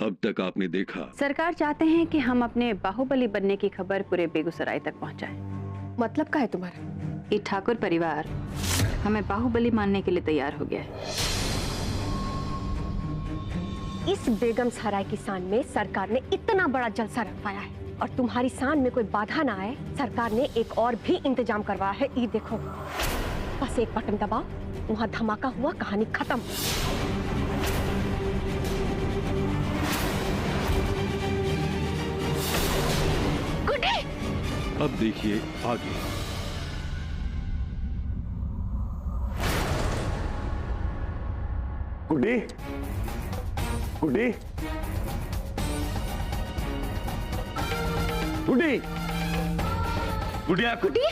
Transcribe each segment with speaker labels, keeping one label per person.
Speaker 1: अब तक आपने देखा।
Speaker 2: सरकार चाहते हैं कि हम अपने बाहुबली बनने की खबर पूरे बेगूसराय तक पहुंचाएं।
Speaker 3: मतलब क्या है तुम्हारा?
Speaker 2: ये ठाकुर परिवार हमें बाहुबली मानने के लिए तैयार हो गया है।
Speaker 3: इस बेगम सराय की शान में सरकार ने इतना बड़ा जलसा रखवाया है और तुम्हारी शान में कोई बाधा ना आए, सरकार ने एक और भी इंतजाम करवाया है। ये देखो, बस एक बटन दबाओ, वहां धमाका हुआ, कहानी खत्म।
Speaker 1: अब देखिए आगे।
Speaker 4: गुड्डी, गुड्डी, गुड्डी, गुड्डिया, गुड्डी।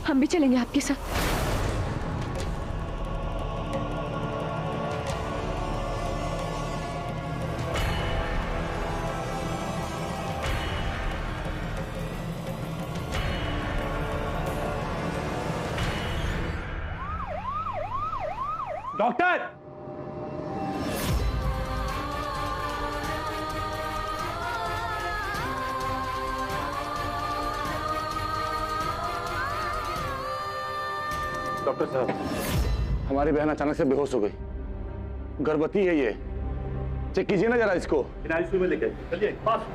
Speaker 3: हम भी चलेंगे आपके साथ।
Speaker 4: डॉक्टर, डॉक्टर साहब, हमारी बहन अचानक से बेहोश हो गई। गर्भवती है ये, चेक कीजिए ना जरा इसको। आईसीयू में लेके चलिए पास।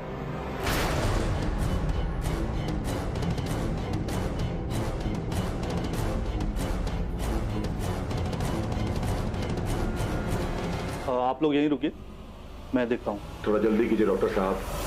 Speaker 5: आप लोग यहीं रुकिए, मैं देखता हूँ।
Speaker 4: थोड़ा जल्दी कीजिए डॉक्टर साहब।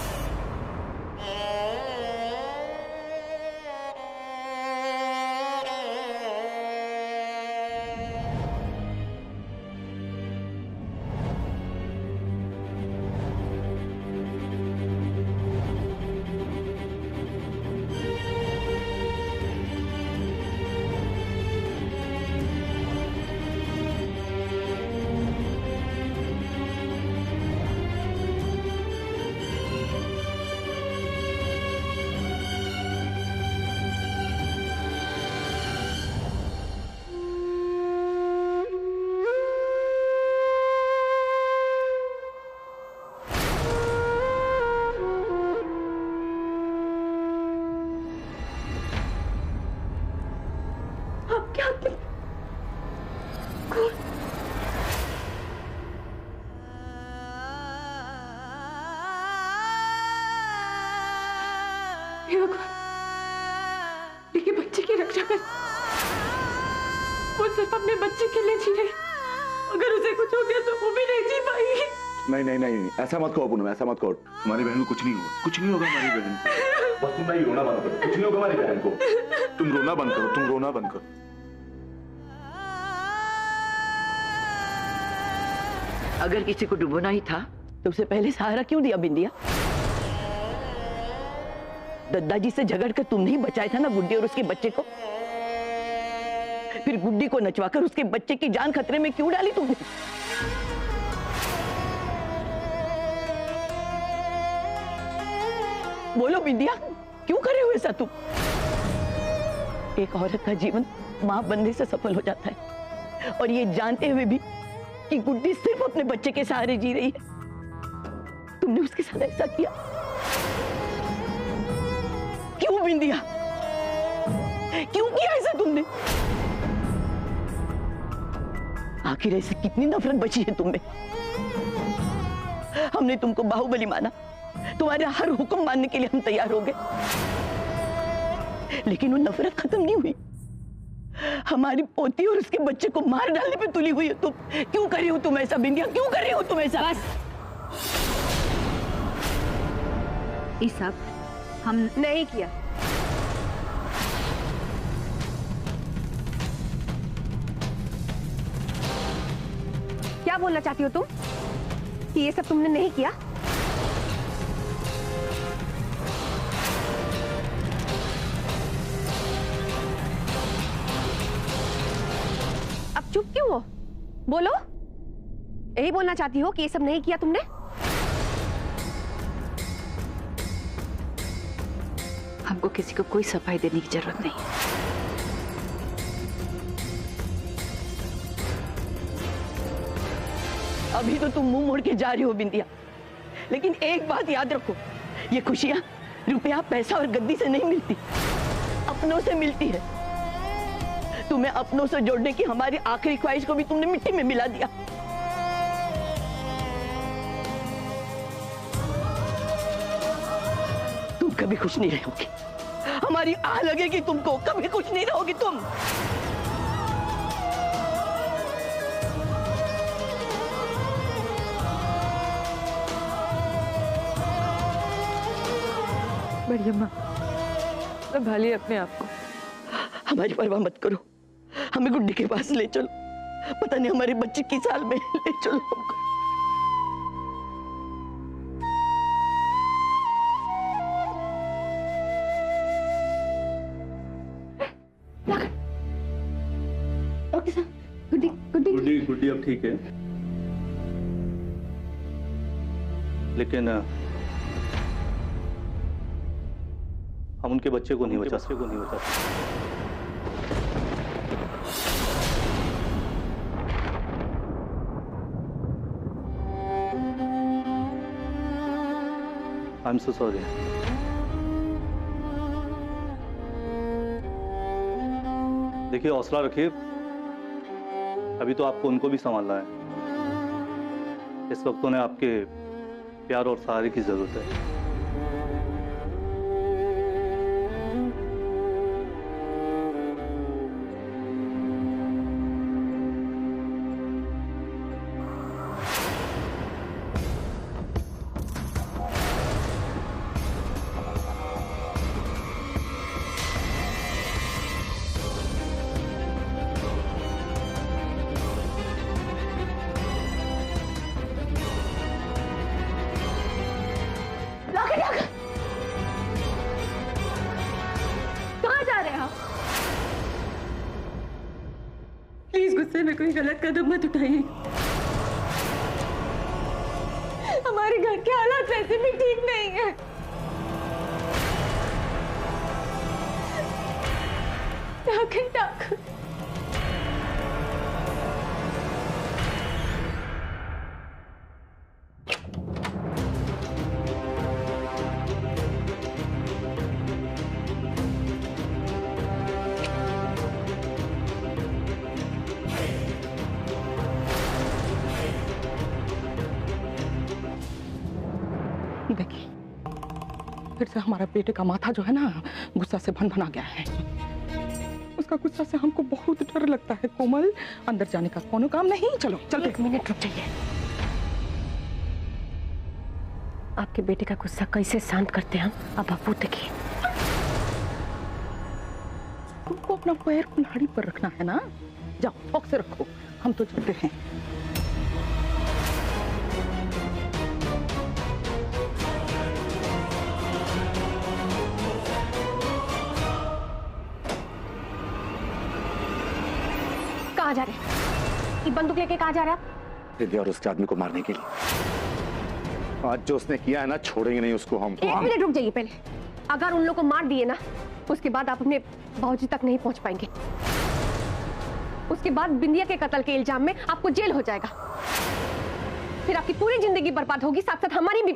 Speaker 3: देखिए, बच्चे की रक्षा कर। वो सिर्फ अपने बच्चे के लिए जी रही, अगर उसे कुछ हो गया तो वो भी नहीं जी पाएगी।
Speaker 4: नहीं नहीं नहीं, ऐसा मत कहो पूनम, ऐसा मत कहो। हमारी बहन को कुछ नहीं होगा, कुछ नहीं होगा हमारी बहन को। बस तुम नहीं रोना बंद करो, कुछ नहीं होगा हमारी बहन को। तुम रोना बंद करो, तुम रोना बंद करो।
Speaker 6: अगर किसी को डुबोना ही था तो उसे पहले सहारा क्यों दिया बिंदिया? दादाजी से झगड़ कर तुमने ही बचाया था ना गुड्डी और उसके बच्चे को। फिर गुड्डी को नचवाकर उसके बच्चे की जान खतरे में क्यों डाली तुमने? बोलो बिंदिया, क्यों करे हो ऐसा तुम? एक औरत का जीवन मां बनने से सफल हो जाता है और ये जानते हुए भी कि गुड्डी सिर्फ अपने बच्चे के सहारे जी रही है, तुमने उसके साथ ऐसा किया क्यों बिंदिया? क्यों किया ऐसा तुमने? आखिर ऐसी कितनी नफरत बची है तुम में? हमने तुमको बाहुबली माना, तुम्हारा हर हुक्म मानने के लिए हम तैयार हो गए, लेकिन वो नफरत खत्म नहीं हुई। हमारी पोती और उसके बच्चे को मार डालने पे तुली हुई हो तुम। क्यों कर रही हो तुम ऐसा बिंदिया? क्यों कर रही हो तुम ऐसा?
Speaker 2: बस, ये सब हम
Speaker 3: नहीं किया। क्या बोलना चाहती हो तुम कि ये सब तुमने नहीं किया? चुप क्यों हो? बोलो, यही बोलना चाहती हो कि ये सब नहीं किया तुमने?
Speaker 2: हमको किसी को कोई सफाई देने की जरूरत नहीं है।
Speaker 6: अभी तो तुम मुंह मोड़ के जा रही हो बिंदिया, लेकिन एक बात याद रखो, ये खुशियां रुपया, पैसा और गद्दी से नहीं मिलती, अपनों से मिलती है। तुम्हें अपनों से जोड़ने की हमारी आखिरी ख्वाहिश को भी तुमने मिट्टी में मिला दिया। तुम कभी खुश नहीं रहोगी, हमारी आह लगेगी तुमको, कभी खुश नहीं रहोगी तुम।
Speaker 7: बड़ी अम्मा, संभालिए अपने आप को।
Speaker 6: हमारी परवाह मत करो, हमें गुड्डी के पास ले चलो, पता नहीं हमारे बच्चे किस हाल में, ले चलो हमको।
Speaker 3: डॉक्टर साहब, गुड्डी गुड्डी
Speaker 5: गुड्डी गुड्डी अब ठीक है, लेकिन हम उनके बच्चे को नहीं बचा सकते। I am so sorry. देखिए, हौसला रखिए, अभी तो आपको उनको भी संभालना है। इस वक्त उन्हें आपके प्यार और सहारे की जरूरत है।
Speaker 3: कहाँ जा रहे हैं आप?
Speaker 7: प्लीज गुस्से में कोई गलत कदम मत उठाइए। हमारे घर के हालात वैसे भी ठीक नहीं है। ठाकुर,
Speaker 8: देखिए, फिर से हमारा बेटे का माथा जो है ना, गुस्सा से भन भना गया है। उसका गुस्सा से हमको बहुत डर लगता है। कोमल, अंदर जाने का कोनो काम नहीं। चलो चलते।
Speaker 3: 1 मिनट रुक जाइए। आपके बेटे का गुस्सा कैसे शांत करते हैं हम, अब आप वो देखिए।
Speaker 8: तुमको अपना पैर कुल्हाड़ी पर रखना है ना, जाओ शौक से रखो, हम तो चलते हैं।
Speaker 3: कहाँ जा रहे हैं? ये बंदूक लेके कहाँ जा रहे हैं आप?
Speaker 4: विद्या और उसके आदमी को मारने के लिए। आज जो उसने किया है ना, छोड़ेंगे नहीं उसको हम।
Speaker 3: 1 मिनट रुक जाइए पहले। अगर उन लोगों को मार दिए ना, उसके बाद आप अपने बाबूजी तक नहीं पहुंच पाएंगे। उसके बाद बिंदिया के कत्ल के इल्जाम में आपको जेल हो जाएगा। फिर आपकी पूरी जिंदगी बर्बाद होगी, साथ साथ हमारी भी।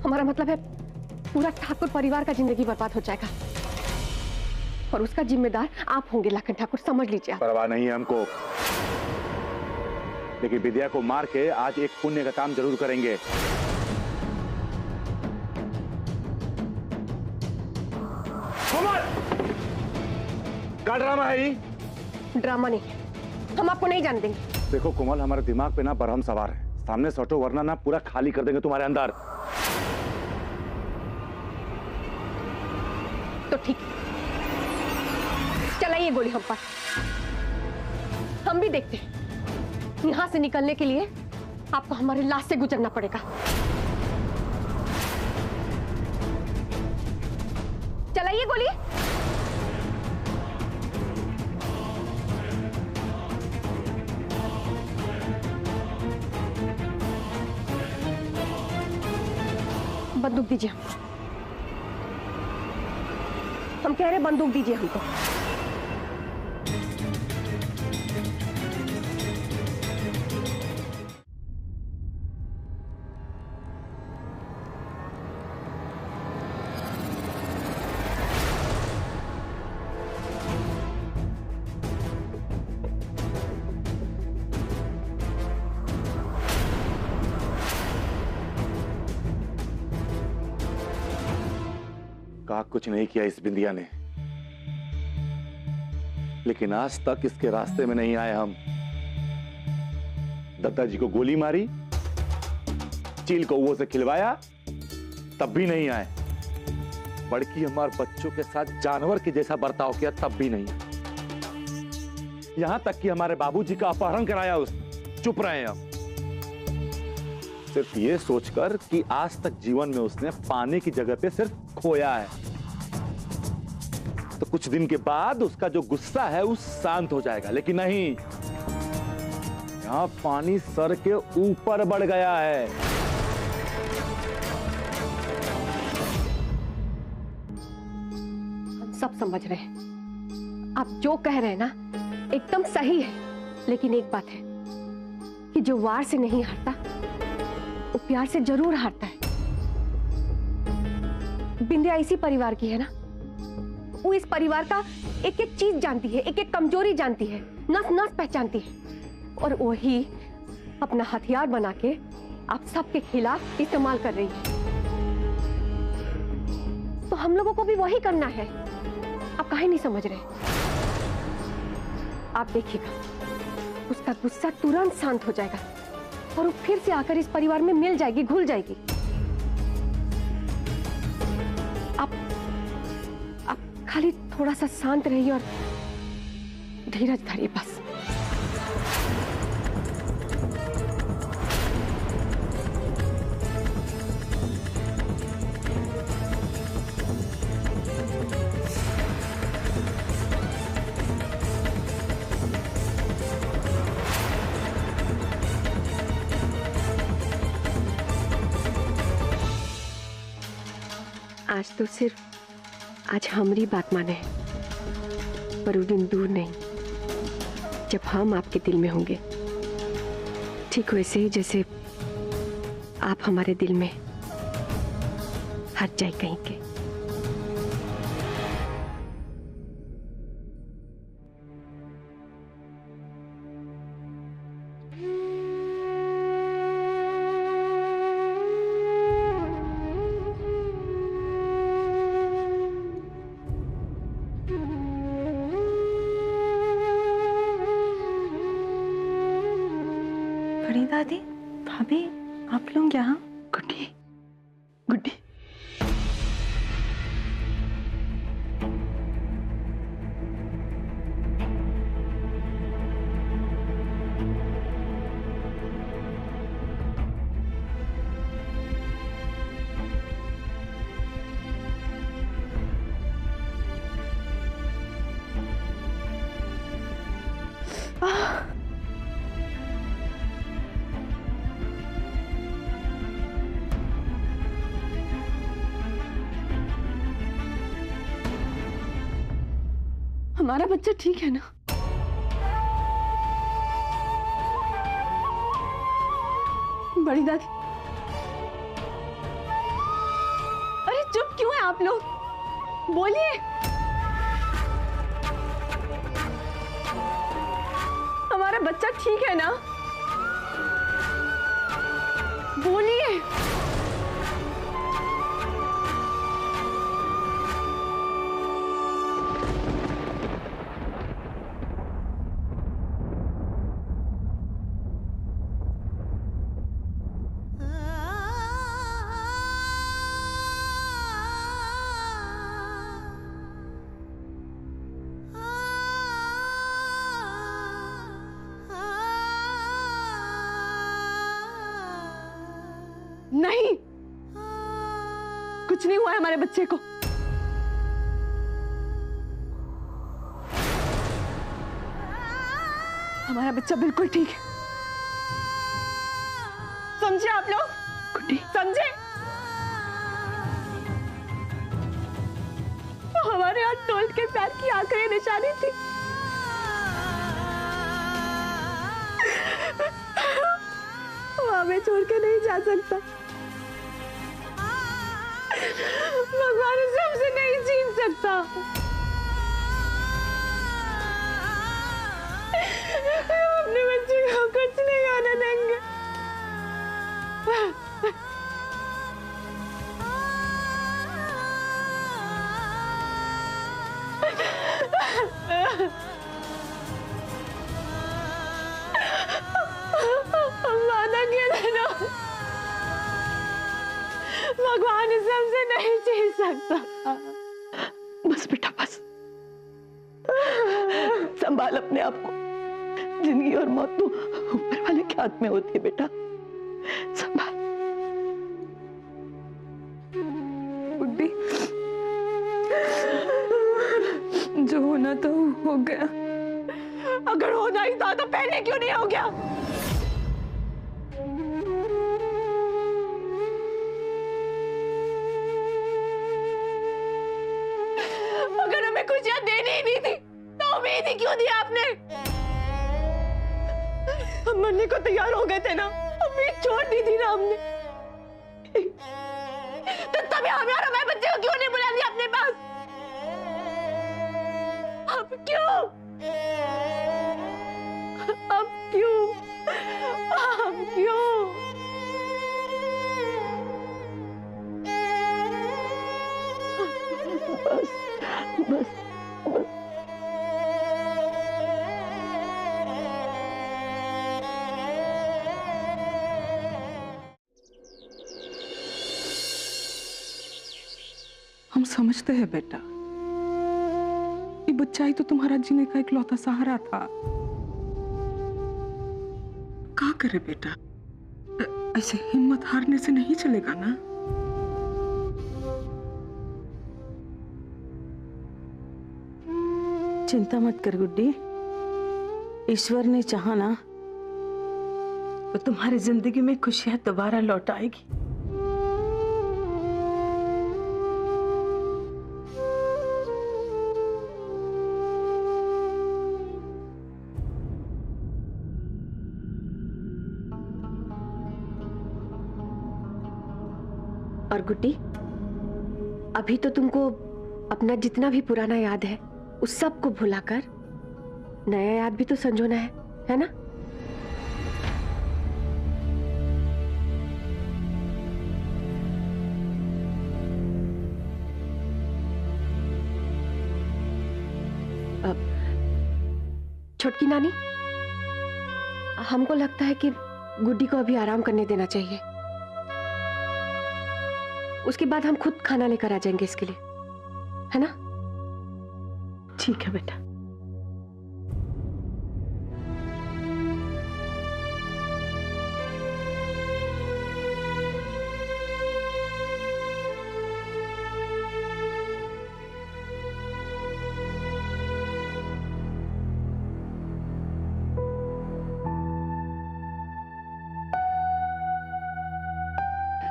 Speaker 3: हमारा मतलब है पूरा ठाकुर परिवार का जिंदगी बर्बाद हो जाएगा, और उसका जिम्मेदार आप होंगे लाखन ठाकुर, समझ लीजिए आप।
Speaker 4: परवाह नहीं है हमको, लेकिन विद्या को मार के आज एक पुण्य का काम जरूर करेंगे। क्या ड्रामा है ये?
Speaker 3: ड्रामा नहीं, हम आपको नहीं जाने देंगे।
Speaker 4: देखो कोमल, हमारे दिमाग पे ना बरहम सवार है, सामने से हटो वरना ना पूरा खाली कर देंगे तुम्हारे अंदर।
Speaker 3: तो ठीक, चलाइए गोली हम पर, हम भी देखते हैं। यहां से निकलने के लिए आपको हमारे लाश से गुजरना पड़ेगा। चलाइए गोली। बंदूक दीजिए। हम कह रहे बंदूक दीजिए हमको।
Speaker 4: का कुछ नहीं किया इस बिंदिया ने, लेकिन आज तक इसके रास्ते में नहीं आए हम। दत्ता जी को गोली मारी, चील कौवों से खिलवाया, तब भी नहीं आए। बड़की हमारे बच्चों के साथ जानवर के जैसा बर्ताव किया, तब भी नहीं। यहां तक कि हमारे बाबूजी का अपहरण कराया उसने, चुप रहे हैं हम। सिर्फ ये सोचकर कि आज तक जीवन में उसने पाने की जगह पे सिर्फ खोया है, तो कुछ दिन के बाद उसका जो गुस्सा है वो शांत हो जाएगा। लेकिन नहीं, यहां पानी सर के ऊपर बढ़ गया है।
Speaker 3: हम सब समझ रहे हैं, आप जो कह रहे हैं ना एकदम सही है, लेकिन एक बात है कि जो वार से नहीं हारता वो प्यार से जरूर हारता है। बिंदिया इसी परिवार की है ना, वो इस परिवार का एक एक चीज जानती है, एक एक कमजोरी जानती है, नस नस पहचानती है, और वही अपना हथियार बना के आप सबके खिलाफ इस्तेमाल कर रही है। तो हम लोगों को भी वही करना है। आप काहे नहीं समझ रहे? आप देखिएगा, उसका गुस्सा तुरंत शांत हो जाएगा और वो फिर से आकर इस परिवार में मिल जाएगी, घुल जाएगी। आप खाली थोड़ा सा शांत रहिए और धीरज धरिए बस। आज तो सिर्फ आज हमारी बात माने, पर वो दिन दूर नहीं जब हम आपके दिल में होंगे, ठीक वैसे ही जैसे आप हमारे दिल में हर जाए कहीं के।
Speaker 9: बड़ी दादी, भाभी, आप लोग यहाँ?
Speaker 6: गुड्डी, गुड्डी,
Speaker 3: हमारा बच्चा ठीक है ना? बड़ी दादी, अरे चुप क्यों है आप लोग? बोलिए। हमारा बच्चा ठीक है ना? बोलिए। नहीं, कुछ नहीं हुआ है हमारे बच्चे को।
Speaker 7: हमारा बच्चा बिल्कुल ठीक है। समझे आप लोग?
Speaker 6: गुड्डी,
Speaker 7: समझे? वो हमारे अनटोल्ड के प्यार की आखिरी निशानी थी। वो हमें छोड़ के नहीं जा सकता। भगवान उसे हमसे नहीं छीन सकता। अपने बच्चे को कुछ नहीं होने देंगे। वादा किया था ना, भगवान इसे हमसे नहीं छीन सकता।
Speaker 6: बस बेटा बस, संभाल अपने आप को। जिंदगी और मौत तो ऊपर वाले के हाथ में होती है बेटा, संभाल।
Speaker 8: बुड्ढी, जो होना तो हो गया।
Speaker 7: अगर होना ही था तो पहले क्यों नहीं हो गया? अगर हमें खुशियां देनी ही नहीं थी तो उम्मीद ही क्यों दी आपने? हम मरने को तैयार हो गए थे ना, उम्मीद छोड़ दी थी ना हमने। तो तभी हमें और हमारे बच्चे को क्यों नहीं बुला लिया अपने पास? अब क्यों? अब क्यों? अब क्यों?
Speaker 6: बस बस बस।
Speaker 8: हम समझते हैं बेटा, ये बच्चा ही तो तुम्हारा जीने का इकलौता सहारा था। क्या करे बेटा, ऐसे हिम्मत हारने से नहीं चलेगा ना।
Speaker 6: चिंता मत कर गुड्डी, ईश्वर ने चाहा ना तो तुम्हारी जिंदगी में खुशियां दोबारा लौट आएगी।
Speaker 3: और गुड्डी, अभी तो तुमको अपना जितना भी पुराना याद है उस सब को भुलाकर नया याद भी तो संजोना है ना? छोटकी नानी, हमको लगता है कि गुड्डी को अभी आराम करने देना चाहिए। उसके बाद हम खुद खाना लेकर आ जाएंगे इसके लिए, है ना?
Speaker 6: ठीक है बेटा।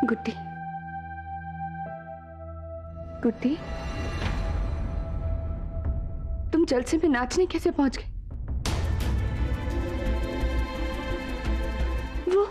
Speaker 3: गुड्डी, गुड्डी, तुम जलसे में नाचने कैसे पहुंच गए? वो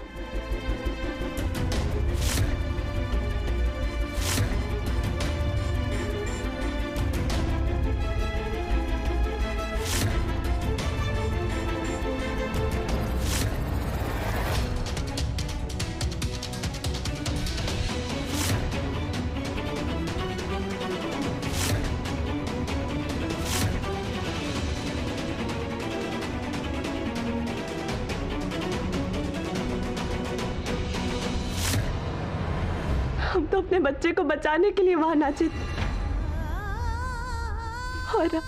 Speaker 3: हम तो अपने बच्चे को बचाने के लिए वहां नाचे थे, और अब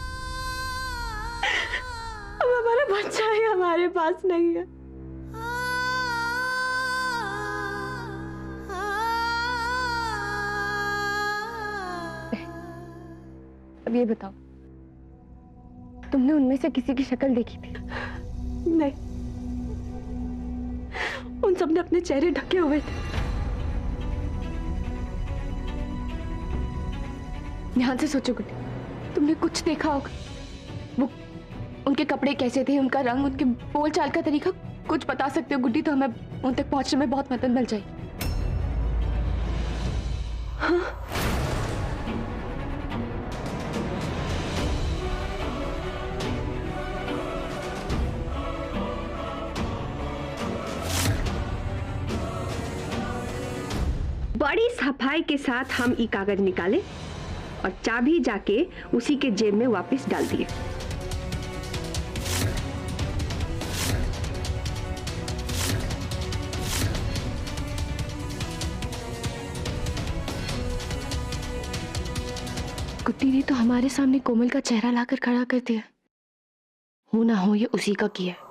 Speaker 3: हमारा बच्चा ही हमारे पास नहीं है। अब ये बताओ, तुमने उनमें से किसी की शक्ल देखी थी? नहीं,
Speaker 7: सबने अपने चेहरे ढके हुए थे। ध्यान से सोचो गुड्डी, तुमने कुछ देखा होगा। वो उनके कपड़े कैसे थे, उनका रंग, उनके बोलचाल का तरीका, कुछ बता सकते हो गुड्डी तो हमें उन तक पहुंचने में बहुत मदद मिल जाएगी। हाँ?
Speaker 3: बड़ी सफाई के साथ हम ई कागज निकाले और चाबी जाके उसी के जेब में वापस डाल दिए।
Speaker 7: गुड्डी ने तो हमारे सामने कोमल का चेहरा लाकर खड़ा कर दिया। हो ना हो ये उसी का किया है।